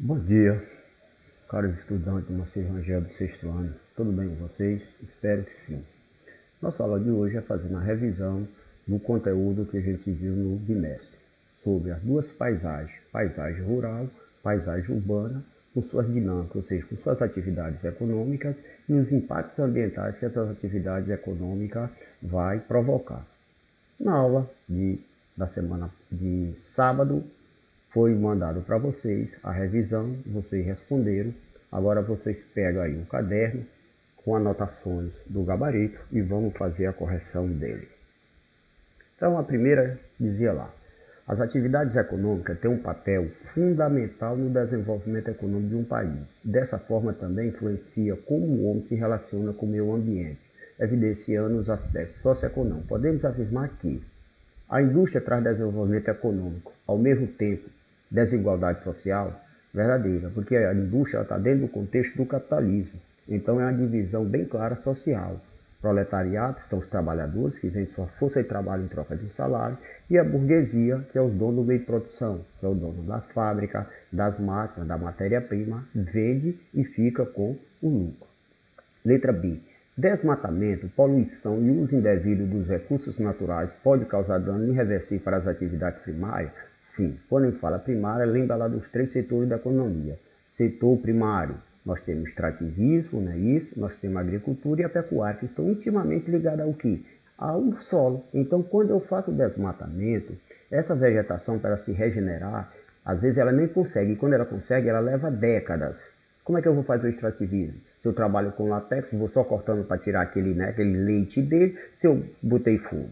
Bom dia, caros estudantes do Maciço Rangel do sexto ano. Tudo bem com vocês? Espero que sim. Nossa aula de hoje é fazer uma revisão do conteúdo que a gente viu no bimestre, sobre as duas paisagens, paisagem rural, paisagem urbana, com suas dinâmicas, ou seja, com suas atividades econômicas e os impactos ambientais que essas atividades econômicas vai provocar. Na aula da semana de sábado, foi mandado para vocês a revisão, vocês responderam. Agora vocês pegam aí um caderno com anotações do gabarito e vamos fazer a correção dele. Então a primeira dizia lá: as atividades econômicas têm um papel fundamental no desenvolvimento econômico de um país. Dessa forma também influencia como o homem se relaciona com o meio ambiente, evidenciando os aspectos socioeconômicos. Podemos afirmar que a indústria traz desenvolvimento econômico, ao mesmo tempo desigualdade social, verdadeira, porque a indústria está dentro do contexto do capitalismo. Então é uma divisão bem clara social. Proletariado, que são os trabalhadores, que vendem sua força de trabalho em troca de um salário, e a burguesia, que é os donos do meio de produção, que é o dono da fábrica, das máquinas, da matéria-prima, vende e fica com o lucro. Letra B. Desmatamento, poluição e uso indevido dos recursos naturais pode causar dano irreversível para as atividades primárias? Sim. Quando a gente fala primária, lembra lá dos três setores da economia. Setor primário, nós temos extrativismo, não é isso? Nós temos a agricultura e a pecuária, que estão intimamente ligadas ao quê? Ao solo. Então, quando eu faço desmatamento, essa vegetação, para se regenerar, às vezes ela nem consegue, e quando ela consegue, ela leva décadas. Como é que eu vou fazer o extrativismo? Se eu trabalho com latex, vou só cortando para tirar aquele leite dele, se eu botei fogo.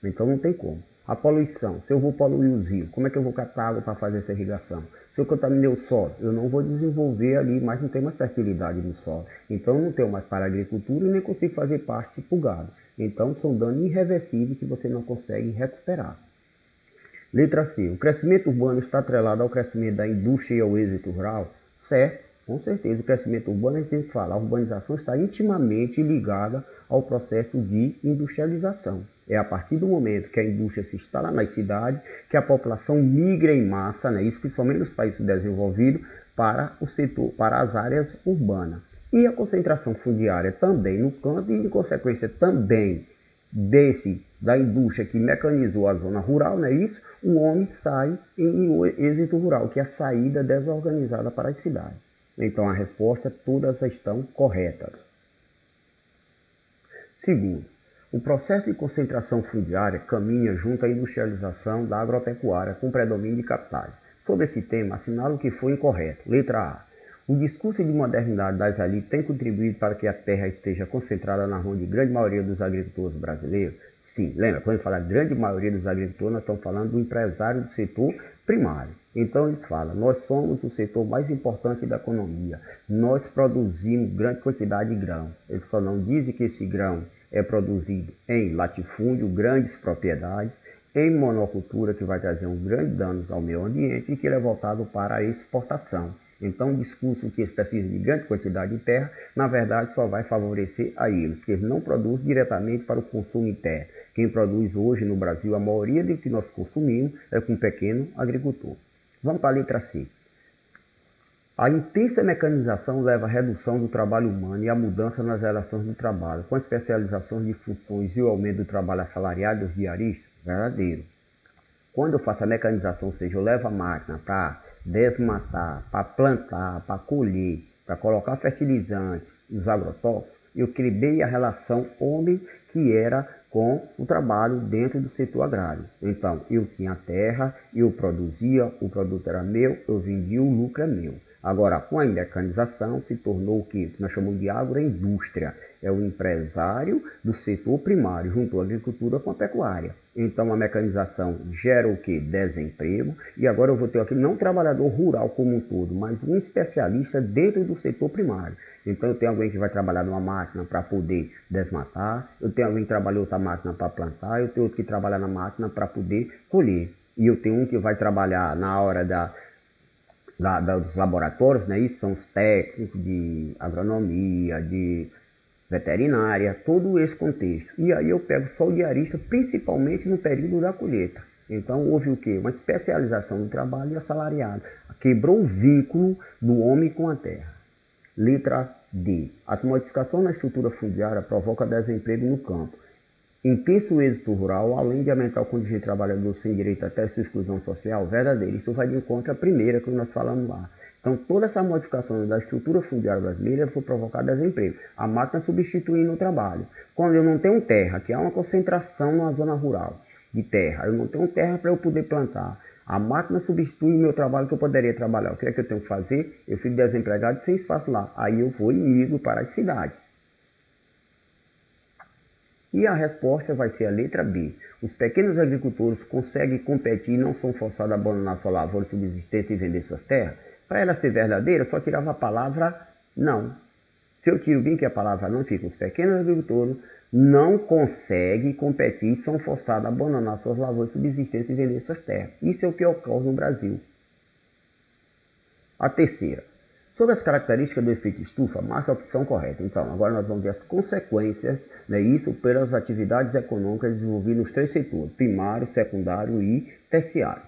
Então não tem como. A poluição, se eu vou poluir os rios, como é que eu vou catar água para fazer essa irrigação? Se eu contaminei o solo, eu não vou desenvolver ali, mas não tem mais fertilidade no solo. Então não tenho mais para a agricultura e nem consigo fazer parte para o gado. Então são danos irreversíveis que você não consegue recuperar. Letra C. O crescimento urbano está atrelado ao crescimento da indústria e ao êxito rural? Certo. Com certeza, o crescimento urbano, a gente tem que falar, a urbanização está intimamente ligada ao processo de industrialização. É a partir do momento que a indústria se instala nas cidades que a população migra em massa, né, isso principalmente nos países desenvolvidos, para o setor, para as áreas urbanas. E a concentração fundiária também no campo e, em consequência, também da indústria que mecanizou a zona rural, não é isso? O homem sai em êxito rural, que é a saída desorganizada para as cidades. Então a resposta, todas estão corretas. Segundo, o processo de concentração fundiária caminha junto à industrialização da agropecuária com predomínio de capitais. Sobre esse tema, assinalo que foi incorreto. Letra A. O discurso de modernidade das elites tem contribuído para que a terra esteja concentrada na mão de grande maioria dos agricultores brasileiros? Sim, lembra, quando a gente fala grande maioria dos agricultores, nós estamos falando do empresário do setor primário. Então eles falam, nós somos o setor mais importante da economia, nós produzimos grande quantidade de grão. Eles só não dizem que esse grão é produzido em latifúndio, grandes propriedades, em monocultura, que vai trazer um grande dano ao meio ambiente e que ele é voltado para a exportação. Então, o discurso que eles precisam de grande quantidade de terra, na verdade, só vai favorecer a eles, porque eles não produzem diretamente para o consumo interno. Quem produz hoje no Brasil, a maioria do que nós consumimos é com um pequeno agricultor. Vamos para a letra C. A intensa mecanização leva à redução do trabalho humano e à mudança nas relações do trabalho, com a especialização de funções e o aumento do trabalho assalariado dos diaristas? Verdadeiro. Quando eu faço a mecanização, ou seja, eu levo a máquina para desmatar, para plantar, para colher, para colocar fertilizantes e os agrotóxicos, eu criei a relação homem que era com o trabalho dentro do setor agrário. Então, eu tinha terra, eu produzia, o produto era meu, eu vendia, o lucro é meu. Agora, com a mecanização, se tornou o que nós chamamos de agroindústria. É o empresário do setor primário, junto à agricultura com a pecuária. Então, a mecanização gera o que? Desemprego. E agora eu vou ter aqui não um trabalhador rural como um todo, mas um especialista dentro do setor primário. Então, eu tenho alguém que vai trabalhar numa máquina para poder desmatar, eu tenho alguém que trabalha outra máquina para plantar, eu tenho outro que trabalha na máquina para poder colher. E eu tenho um que vai trabalhar na hora dos laboratórios, né? Isso são os técnicos de agronomia, de veterinária, todo esse contexto. E aí eu pego só o diarista, principalmente no período da colheita. Então houve o quê? Uma especialização do trabalho e assalariado. Quebrou o vínculo do homem com a terra. Letra D. As modificações na estrutura fundiária provocam desemprego no campo. Intenso êxito rural, além de aumentar o contingente de trabalhadores sem direito até sua exclusão social, verdadeira. Isso vai de encontro à primeira que nós falamos lá. Então, toda essa modificação da estrutura fundiária brasileira foi provocar desemprego. A máquina substituindo o trabalho. Quando eu não tenho terra, que há uma concentração na zona rural de terra, eu não tenho terra para eu poder plantar. A máquina substitui o meu trabalho que eu poderia trabalhar. O que é que eu tenho que fazer? Eu fico desempregado sem espaço lá. Aí eu vou e migro para as cidades. E a resposta vai ser a letra B. Os pequenos agricultores conseguem competir e não são forçados a abandonar sua lavoura de subsistência e vender suas terras? Para ela ser verdadeira, eu só tirava a palavra não. Se eu tiro bem que a palavra não fica, os pequenos agricultores não conseguem competir e são forçados a abandonar suas lavouras de subsistência e vender suas terras. Isso é o que ocorre no Brasil. A terceira. Sobre as características do efeito estufa, marque a opção correta. Então, agora nós vamos ver as consequências, isso pelas atividades econômicas desenvolvidas nos três setores, primário, secundário e terciário.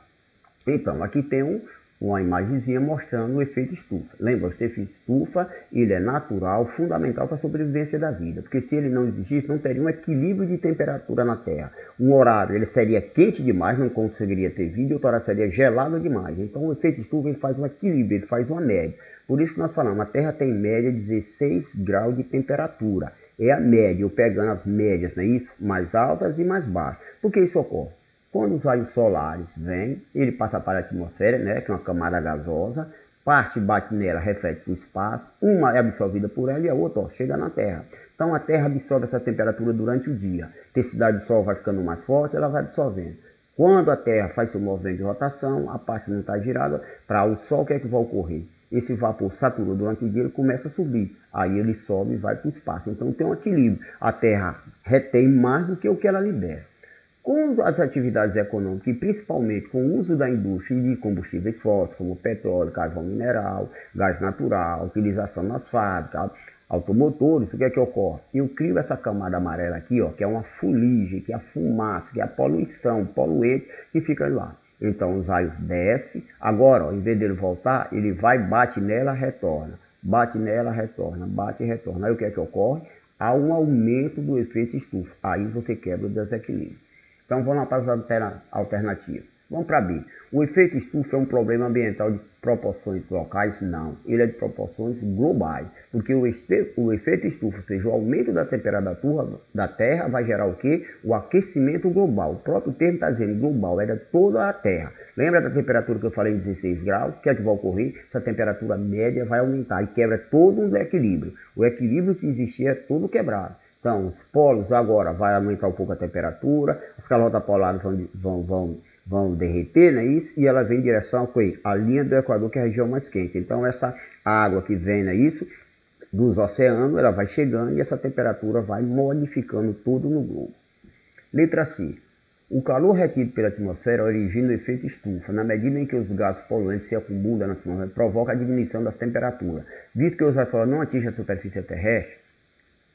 Então, aqui tem uma imagenzinha mostrando o efeito estufa. Lembra, o efeito estufa, ele é natural, fundamental para a sobrevivência da vida, porque se ele não existisse, não teria um equilíbrio de temperatura na Terra. Um horário, ele seria quente demais, não conseguiria ter vida, e outro horário seria gelado demais. Então, o efeito estufa, ele faz um equilíbrio, ele faz uma média. Por isso que nós falamos, a Terra tem em média 16 graus de temperatura. É a média, eu pegando as médias, não é isso? Mais altas e mais baixas. Por que isso ocorre? Quando os raios solares vêm, ele passa para a atmosfera, que é uma camada gasosa, parte bate nela, reflete para o espaço, uma é absorvida por ela e a outra chega na Terra. Então a Terra absorve essa temperatura durante o dia. A intensidade do Sol vai ficando mais forte, ela vai absorvendo. Quando a Terra faz seu movimento de rotação, a parte não está girada, para o Sol o que é que vai ocorrer? Esse vapor saturou durante o dia, ele começa a subir. Aí ele sobe e vai para o espaço. Então tem um equilíbrio. A Terra retém mais do que o que ela libera. Com as atividades econômicas, e principalmente com o uso da indústria e de combustíveis fósseis, como petróleo, carvão mineral, gás natural, utilização nas fábricas, automotores, o que é que ocorre? Eu crio essa camada amarela aqui, que é uma fuligem, que é a fumaça, que é a poluição, poluente que fica lá. Então os raios descem, agora, em vez dele voltar, ele vai, bate nela, retorna. Bate nela, retorna, bate e retorna. Aí o que é que ocorre? Há um aumento do efeito estufa. Aí você quebra o desequilíbrio. Então vamos lá para as alternativas. Vamos para B. O efeito estufa é um problema ambiental de proporções locais? Não. Ele é de proporções globais. Porque o efeito estufa, ou seja, o aumento da temperatura da Terra, vai gerar o quê? O aquecimento global. O próprio termo está dizendo global, é de toda a Terra. Lembra da temperatura que eu falei de 16 graus? O que é que vai ocorrer? Essa temperatura média vai aumentar e quebra todo um equilíbrio. O equilíbrio que existia é todo quebrado. Então, os polos agora vai aumentar um pouco a temperatura, as calotas polares vão derreter, não é isso? E ela vem em direção à linha do Equador, que é a região mais quente. Então, essa água que vem, não é isso? Dos oceanos, ela vai chegando e essa temperatura vai modificando tudo no globo. Letra C. O calor retido pela atmosfera origina o efeito estufa. Na medida em que os gases poluentes se acumulam na atmosfera, provoca a diminuição das temperaturas. Visto que os raios solares não atingem a superfície terrestre,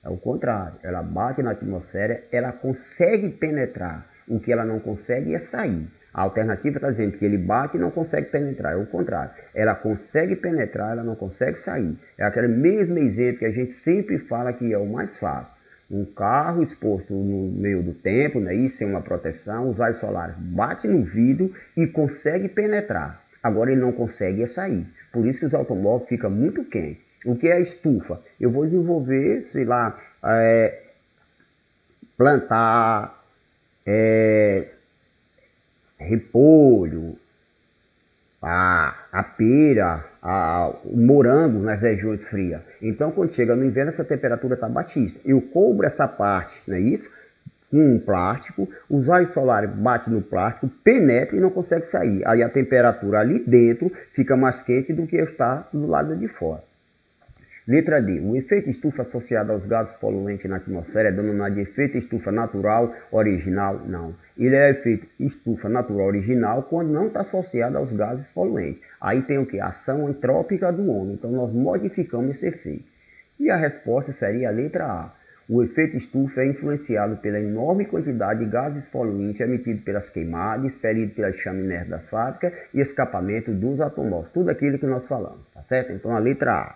é o contrário, ela bate na atmosfera, ela consegue penetrar, o que ela não consegue é sair. A alternativa está dizendo que ele bate e não consegue penetrar, é o contrário. Ela consegue penetrar, ela não consegue sair. É aquele mesmo exemplo que a gente sempre fala que é o mais fácil. Um carro exposto no meio do tempo, sem uma proteção, os raios solares batem no vidro e consegue penetrar. Agora ele não consegue sair. Por isso que os automóveis ficam muito quentes. O que é a estufa? Eu vou desenvolver, plantar repolho, a pera, o morango nas regiões frias. Então, quando chega no inverno, essa temperatura está baixíssima. Eu cubro essa parte, não é isso? Com um plástico, os raios solares batem no plástico, penetram e não consegue sair. Aí a temperatura ali dentro fica mais quente do que está do lado de fora. Letra D. O efeito estufa associado aos gases poluentes na atmosfera é denominado de efeito estufa natural original? Não. Ele é efeito estufa natural original quando não está associado aos gases poluentes. Aí tem o que? A ação antrópica do homem. Então nós modificamos esse efeito. E a resposta seria a letra A. O efeito estufa é influenciado pela enorme quantidade de gases poluentes emitidos pelas queimadas, expelidos pelas chaminés das fábricas e escapamento dos automóveis. Tudo aquilo que nós falamos, tá certo? Então a letra A.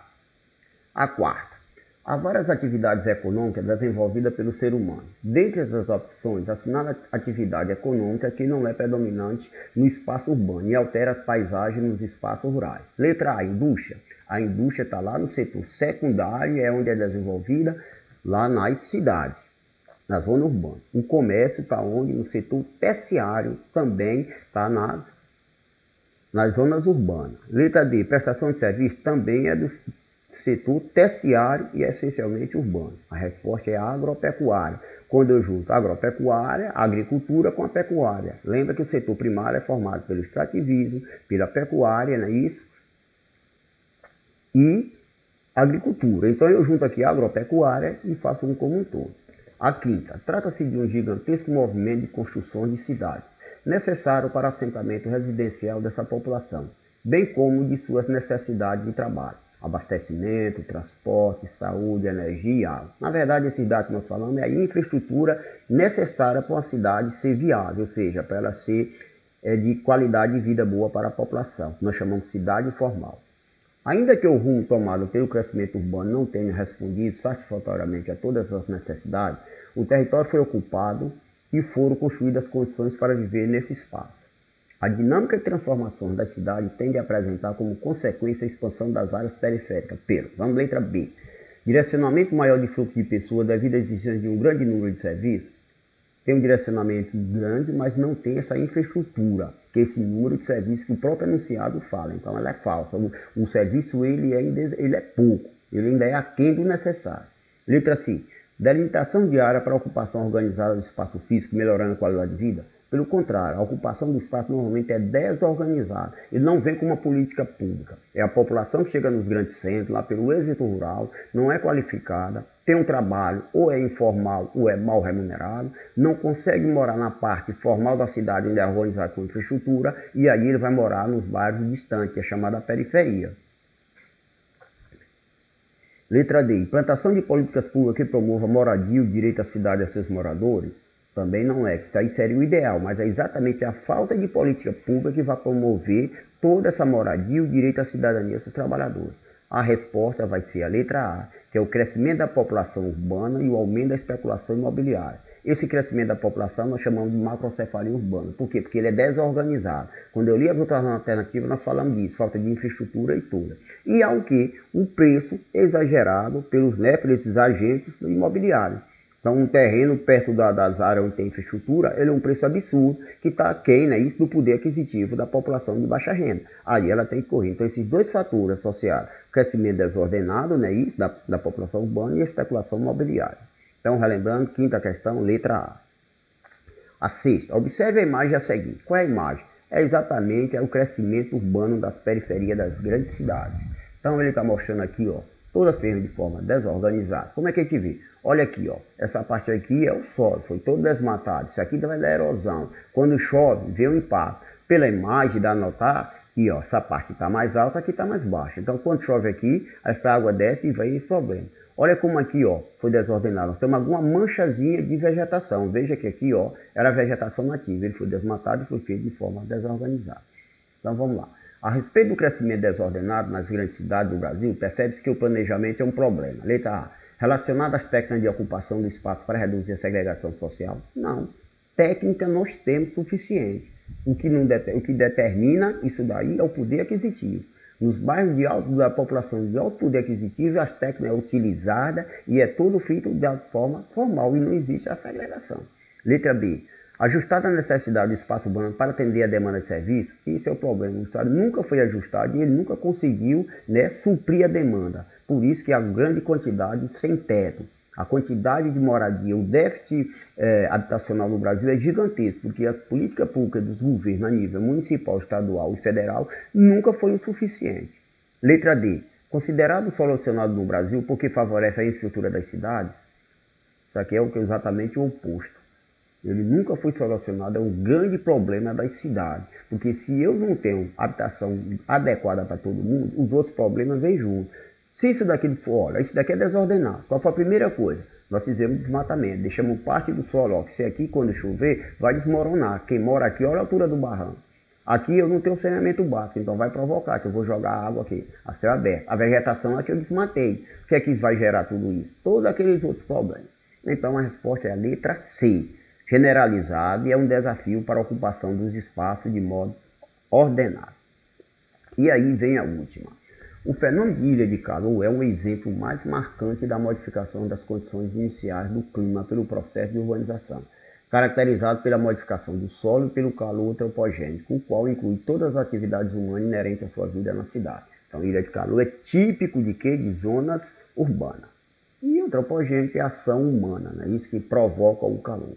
A quarta. Há várias atividades econômicas desenvolvidas pelo ser humano. Dentre essas opções, assinala a atividade econômica que não é predominante no espaço urbano e altera as paisagens nos espaços rurais. Letra A, indústria. A indústria está lá no setor secundário, é onde é desenvolvida lá nas cidades, na zona urbana. O comércio está onde? No setor terciário, também está nas zonas urbanas. Letra D, prestação de serviço também é do setor terciário e essencialmente urbano. A resposta é agropecuária. Quando eu junto agropecuária, agricultura com a pecuária. Lembra que o setor primário é formado pelo extrativismo, pela pecuária, não é isso? E agricultura. Então eu junto aqui a agropecuária e faço um como um todo. A quinta, trata-se de um gigantesco movimento de construção de cidades, necessário para o assentamento residencial dessa população, bem como de suas necessidades de trabalho, abastecimento, transporte, saúde, energia e água. Na verdade, a cidade que nós falamos é a infraestrutura necessária para uma cidade ser viável, ou seja, para ela ser de qualidade de vida boa para a população. Nós chamamos de cidade formal. Ainda que o rumo tomado pelo crescimento urbano não tenha respondido satisfatoriamente a todas as necessidades, o território foi ocupado e foram construídas condições para viver nesse espaço. A dinâmica de transformação da cidade tende a apresentar como consequência a expansão das áreas periféricas. Vamos letra B. Direcionamento maior de fluxo de pessoas devido à existência de um grande número de serviços. Tem um direcionamento grande, mas não tem essa infraestrutura, que é esse número de serviços que o próprio enunciado fala. Então ela é falsa. O serviço ele é pouco, ele ainda é aquém do necessário. Letra C. Delimitação de área para ocupação organizada do espaço físico, melhorando a qualidade de vida. Pelo contrário, a ocupação do espaço normalmente é desorganizada. Ele não vem com uma política pública. É a população que chega nos grandes centros, lá pelo êxito rural, não é qualificada, tem um trabalho ou é informal ou é mal remunerado, não consegue morar na parte formal da cidade onde é organizada com infraestrutura, e aí ele vai morar nos bairros distantes, que é chamada periferia. Letra D. Implantação de políticas públicas que promovam a moradia e o direito à cidade a seus moradores. Também não é, isso aí seria o ideal, mas é exatamente a falta de política pública que vai promover toda essa moradia e o direito à cidadania dos trabalhadores. A resposta vai ser a letra A, que é o crescimento da população urbana e o aumento da especulação imobiliária. Esse crescimento da população nós chamamos de macrocefalia urbana. Por quê? Porque ele é desorganizado. Quando eu li as outras alternativas, nós falamos disso, falta de infraestrutura e tudo. E há o quê? Um preço exagerado pelos esses agentes imobiliários. Então, um terreno perto das áreas onde tem infraestrutura, ele é um preço absurdo, que está aquém, né, isso do poder aquisitivo da população de baixa renda. Aí ela tem que correr. Então, esses dois fatores associados, crescimento desordenado, né, isso, da população urbana e a especulação imobiliária. Então, relembrando, quinta questão, letra A. A sexta, observe a imagem a seguir. Qual é a imagem? É exatamente o crescimento urbano das periferias das grandes cidades. Então, ele está mostrando aqui, ó, toda feita de forma desorganizada. Como é que a gente vê? Olha aqui, ó, essa parte aqui é o solo, foi todo desmatado. Isso aqui vai dar erosão. Quando chove, vê o impacto. Pela imagem, dá a notar que, ó, essa parte está mais alta, aqui está mais baixa. Então, quando chove aqui, essa água desce e vem esse problema. Olha como aqui, ó, foi desordenado. Nós temos alguma manchazinha de vegetação. Veja que aqui, ó, era vegetação nativa. Ele foi desmatado e foi feito de forma desorganizada. Então, vamos lá. A respeito do crescimento desordenado nas grandes cidades do Brasil, percebe-se que o planejamento é um problema. Letra A. Relacionado às técnicas de ocupação do espaço para reduzir a segregação social? Não. Técnica nós temos suficiente. O que determina isso daí é o poder aquisitivo. Nos bairros da população de alto poder aquisitivo, as técnicas são utilizadas e é tudo feito de forma formal e não existe a segregação. Letra B. Ajustada a necessidade do espaço urbano para atender a demanda de serviço, isso é o problema. O Estado nunca foi ajustado e ele nunca conseguiu, né, suprir a demanda. Por isso que há grande quantidade sem teto. A quantidade de moradia, o déficit habitacional no Brasil é gigantesco, porque a política pública dos governos a nível municipal, estadual e federal nunca foi o suficiente. Letra D. Considerado solucionado no Brasil porque favorece a infraestrutura das cidades, isso aqui é exatamente o oposto. Ele nunca foi solucionado, é um grande problema das cidades. Porque se eu não tenho habitação adequada para todo mundo, os outros problemas vêm juntos. Se isso daqui for, olha, isso daqui é desordenado. Qual foi a primeira coisa? Nós fizemos desmatamento, deixamos parte do solo, ó, que se aqui quando chover vai desmoronar. Quem mora aqui, olha a altura do barranco. Aqui eu não tenho saneamento básico, então vai provocar que eu vou jogar água aqui, a céu aberto. A vegetação aqui eu desmatei. O que é que vai gerar tudo isso? Todos aqueles outros problemas. Então a resposta é a letra C, generalizado, e é um desafio para a ocupação dos espaços de modo ordenado. E aí vem a última. O fenômeno de ilha de calor é um exemplo mais marcante da modificação das condições iniciais do clima pelo processo de urbanização, caracterizado pela modificação do solo e pelo calor antropogênico, o qual inclui todas as atividades humanas inerentes à sua vida na cidade. Então, ilha de calor é típico de quê? De zonas urbanas. E antropogênico é a ação humana, né? Isso que provoca o calor.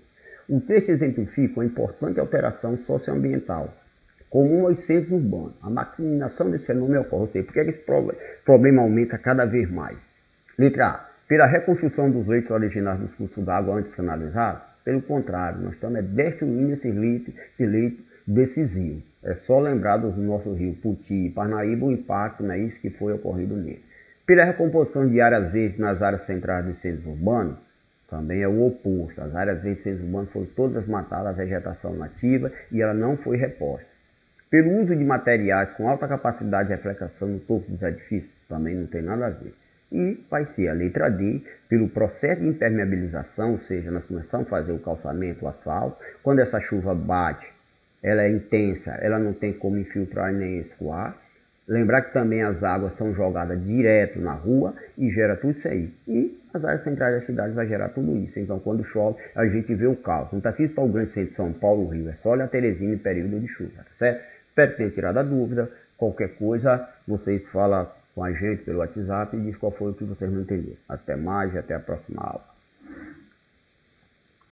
O texto exemplifica uma importante alteração socioambiental, comum aos centros urbanos. A maximização desse fenômeno ocorre. Ou seja, por que esse problema aumenta cada vez mais? Letra A. Pela reconstrução dos leitos originais dos cursos d'água antes canalizados. Pelo contrário, nós estamos destruindo esse leito decisivo. É só lembrar do nosso rio Puti e Parnaíba o impacto, não é isso que foi ocorrido nele. Pela recomposição de áreas verdes nas áreas centrais dos centros urbanos, também é o oposto. As áreas verdes dos centros urbanos foram todas matadas, a vegetação nativa, e ela não foi reposta. Pelo uso de materiais com alta capacidade de reflexão no topo dos edifícios, também não tem nada a ver. E vai ser a letra D, pelo processo de impermeabilização, ou seja, nós começamos a fazer o calçamento, o asfalto. Quando essa chuva bate, ela é intensa, ela não tem como infiltrar nem escoar. Lembrar que também as águas são jogadas direto na rua e gera tudo isso aí. E as áreas centrais da cidade vai gerar tudo isso. Então, quando chove, a gente vê o caos. Não está assistindo para o grande centro de São Paulo, Rio, é só olhar a Teresina em período de chuva, tá certo? Espero que tenha tirado a dúvida. Qualquer coisa, vocês falam com a gente pelo WhatsApp e diz qual foi o que vocês não entenderam. Até mais e até a próxima aula.